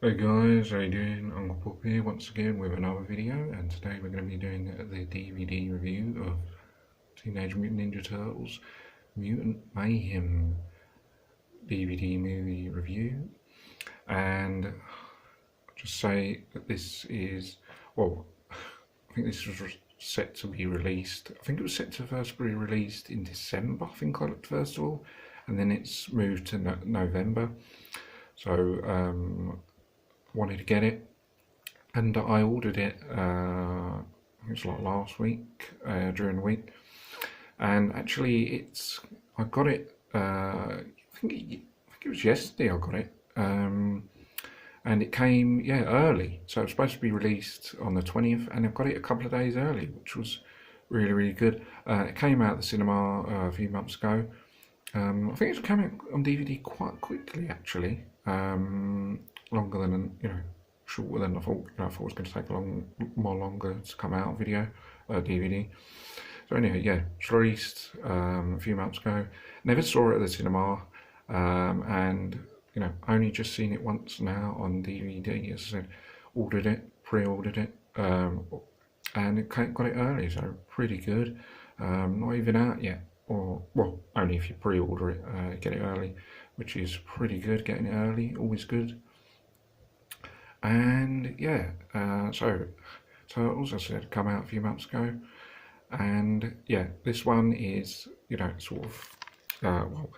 Hey guys, how you doing? Uncle Pop here once again with another video, and today we're going to be doing the DVD review of Teenage Mutant Ninja Turtles Mutant Mayhem DVD movie review. And I'll just say that this is, well, I think this was set to be released. I think it was set to first be released in December, I think I looked first of all, and then it's moved to November. So wanted to get it, and I ordered it. I think it was like last week during the week, and actually I got it. I think it was yesterday I got it, and it came early. So it was supposed to be released on the 20th, and I've got it a couple of days early, which was really good. It came out of the cinema a few months ago. I think it came out on DVD quite quickly actually. Longer than shorter than I thought. I thought it was going to take longer to come out video, DVD. So anyway, yeah, it's released a few months ago. Never saw it at the cinema, and only just seen it once now on DVD. As I said, ordered it, pre-ordered it, and got it early, so pretty good. Not even out yet, or well, only if you pre-order it, get it early, which is pretty good. Getting it early, always good. And yeah, so Turtles, as I said, come out a few months ago, and yeah, this one is sort of well,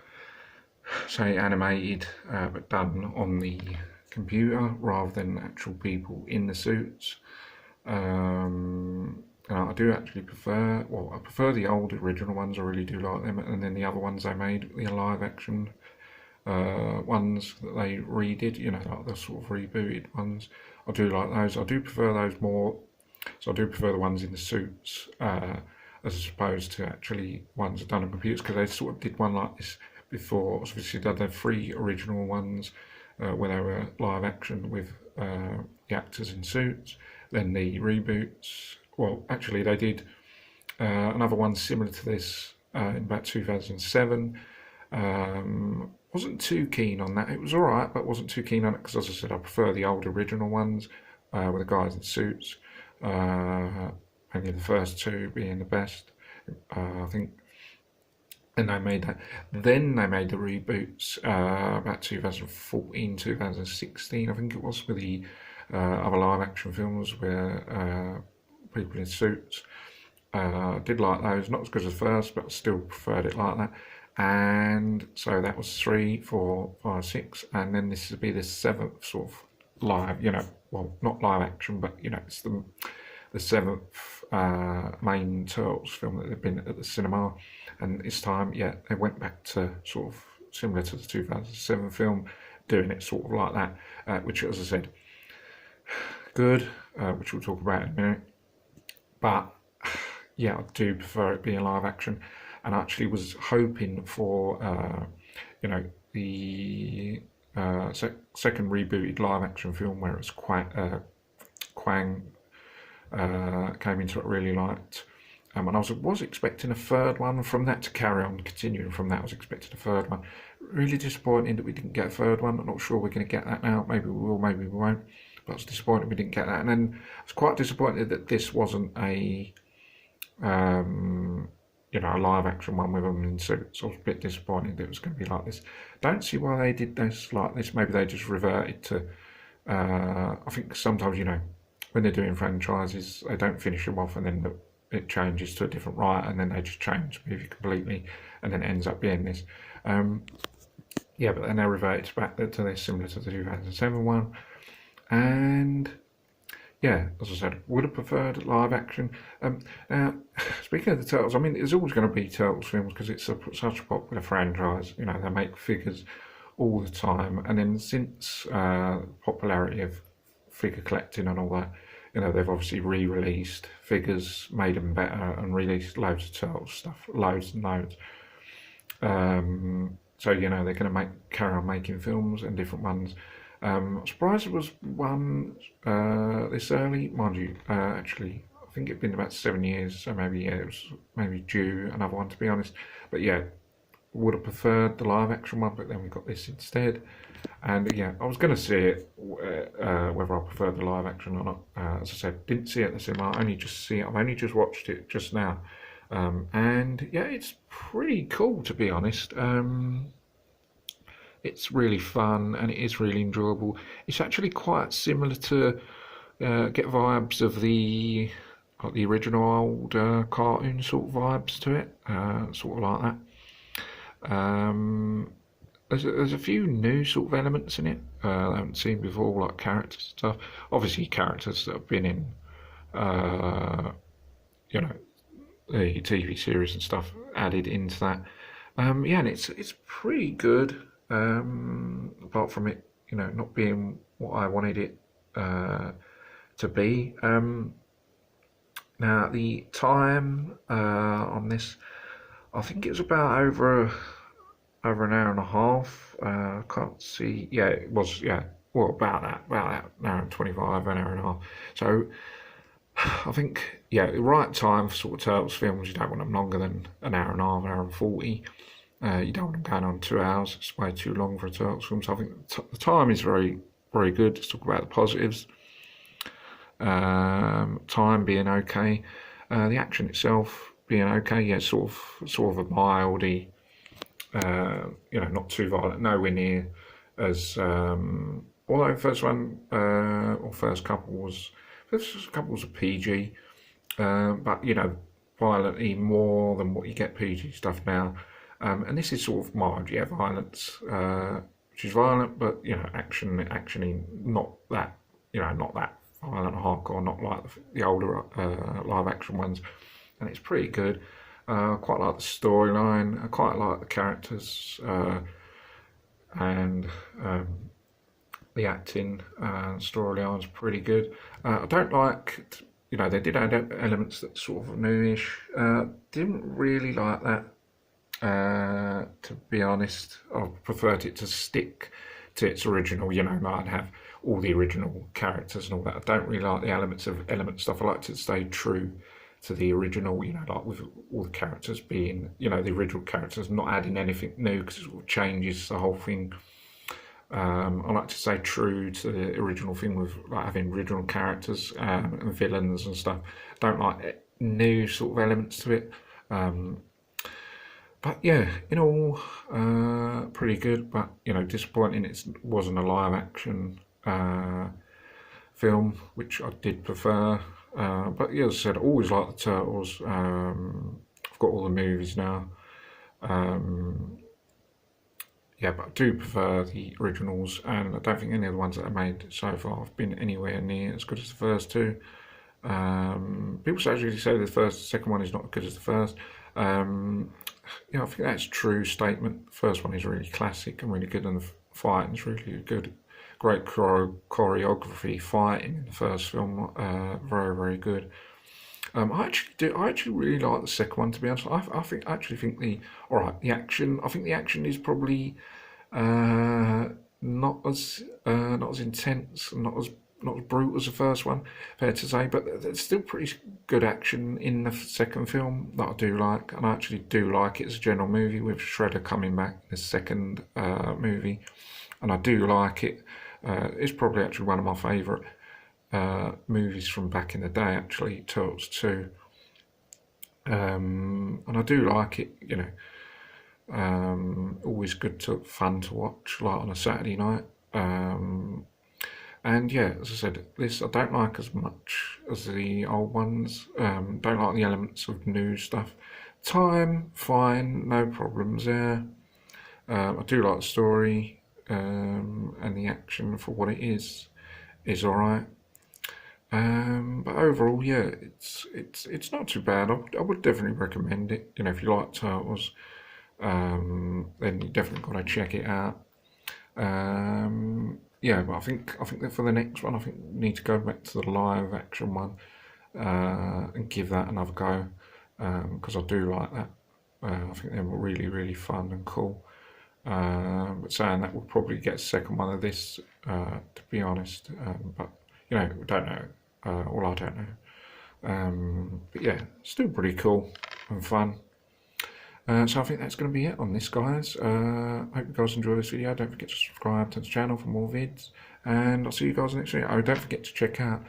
say animated, but done on the computer rather than actual people in the suits. And I do actually prefer, well, I prefer the old original ones. I really do like them, and then the other ones they made, the live action ones that they redid, like the sort of rebooted ones. I do like those. I do prefer those more. So I do prefer the ones in the suits as opposed to actually ones done on computers, because they sort of did one like this before. Obviously, they had the three original ones where they were live action with the actors in suits. Then the reboots. Well, actually, they did another one similar to this in about 2007. Wasn't too keen on that. It was alright, but wasn't too keen on it because, as I said, I prefer the old original ones with the guys in suits. Only the first two being the best, I think. And they made that. Then they made the reboots about 2014, 2016, I think it was, with the other live action films where people in suits. Did like those, not as good as the first, but still preferred it like that. And so that was 3, 4, 5, 6, and then this would be the 7th sort of live, well, not live action, but it's the 7th main Turtles film that they've been at the cinema. And this time, yeah, they went back to sort of similar to the 2007 film, doing it sort of like that, which, as I said, good, which we'll talk about in a minute. But yeah, I do prefer it being live action, and I actually was hoping for the second rebooted live action film where it's Quang came into it, really liked. And I was expecting a third one from that to carry on, continuing from that. I was expecting a third one. Really disappointing that we didn't get a third one. I'm not sure we're going to get that now. Maybe we will, maybe we won't. But I was disappointed we didn't get that. And then I was quite disappointed that this wasn't a a live action one with them in suits. I was a bit disappointed that it was going to be like this. Don't see why they did this like this. Maybe they just reverted to. I think sometimes when they're doing franchises, they don't finish them off and then it changes to a different writer, and then they just change the movie completely, and then it ends up being this. Yeah, but then they reverted back to this, similar to the 2007 one, and yeah, as I said, would have preferred live action. Now, speaking of the Turtles, I mean, there's always going to be Turtles films because it's such a popular franchise. They make figures all the time, and then since popularity of figure collecting and all that, they've obviously re-released figures, made them better, and released loads of Turtles stuff, loads and loads. So they're going to carry on making films and different ones. I'm surprised it was one this early, mind you. Actually, I think it'd been about 7 years, so maybe it was maybe due another one, to be honest. But yeah, would have preferred the live action one, but then we got this instead. And yeah, I was going to see it, whether I preferred the live action or not. As I said, didn't see it at the cinema. I've only just watched it just now, and yeah, it's pretty cool, to be honest. It's really fun and it is really enjoyable. It's actually quite similar to get vibes of the like the original old cartoon sort of vibes to it, sort of like that. There's a few new sort of elements in it I haven't seen before, like characters and stuff. Obviously, characters that have been in, you know, the TV series and stuff added into that. Yeah, and it's pretty good. Apart from it, not being what I wanted it to be. Now the time on this, I think it was about over an hour and a half. I can't see. Yeah, it was. Yeah, well, about that, an hour and 25, an hour and a half. So I think, yeah, the right time for sort of Turtles films. You don't want them longer than an hour and a half, an hour and 40. You don't want them going on 2 hours. It's way too long for a Turtles film. So I think the time is very, very good. Let's talk about the positives. Time being okay. The action itself being okay. Yeah, sort of a mildy. Not too violent. Nowhere near as. Although first one or first couple was a PG, but violently more than what you get PG stuff now. And this is sort of mild, yeah, violence, which is violent, but actioning, not that, not that violent, hardcore, not like the older live action ones, and it's pretty good. Quite like the storyline. I quite like the characters, and the acting and storyline's pretty good. I don't like, they did add elements that sort of newish. Didn't really like that. To be honest, I preferred it to stick to its original. I'd have all the original characters and all that. I don't really like the element stuff. I like to stay true to the original. Like with all the characters being, the original characters, not adding anything new because it sort of changes the whole thing. I like to stay true to the original thing with like having original characters and villains and stuff. Don't like new sort of elements to it. But yeah, in all, pretty good. But disappointing. It wasn't a live action film, which I did prefer. But yeah, as I said, I always like the Turtles. I've got all the movies now. Yeah, but I do prefer the originals, and I don't think any of the ones that I made so far have been anywhere near as good as the first two. People actually say the second one is not as good as the first. I think that's a true statement. The first one is really classic and really good, and the fighting is really good. Great choreography fighting in the first film. Very, very good. I actually really like the second one, to be honest. I actually think the action. I think the action is probably not as intense, not as brutal as the first one, fair to say, but there's still pretty good action in the second film that I do like, and I actually do like it as a general movie with Shredder coming back in the second movie, and I do like it. It's probably actually one of my favourite movies from back in the day, actually, Turtles 2. And I do like it, always fun to watch, like on a Saturday night. And yeah, as I said, this I don't like as much as the old ones. Don't like the elements of new stuff. Time, fine, no problems there. I do like the story, and the action for what it is alright. But overall, yeah, it's not too bad. I would definitely recommend it. If you like Turtles, then you definitely got to check it out. Yeah, but I think that for the next one, I think we need to go back to the live action one and give that another go, because I do like that. I think they were really, really fun and cool. But saying that, we'll probably get a second one of this, to be honest. But we don't know. Well, I don't know. But yeah, still pretty cool and fun. So I think that's going to be it on this, guys. Hope you guys enjoy this video. Don't forget to subscribe to the channel for more vids, and I'll see you guys next video. Oh, don't forget to check out,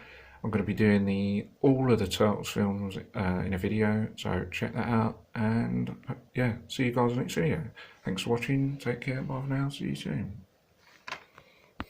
I'm going to be doing all of the Turtles films in a video, so check that out. And yeah, see you guys next video. Thanks for watching. Take care. Bye for now. See you soon.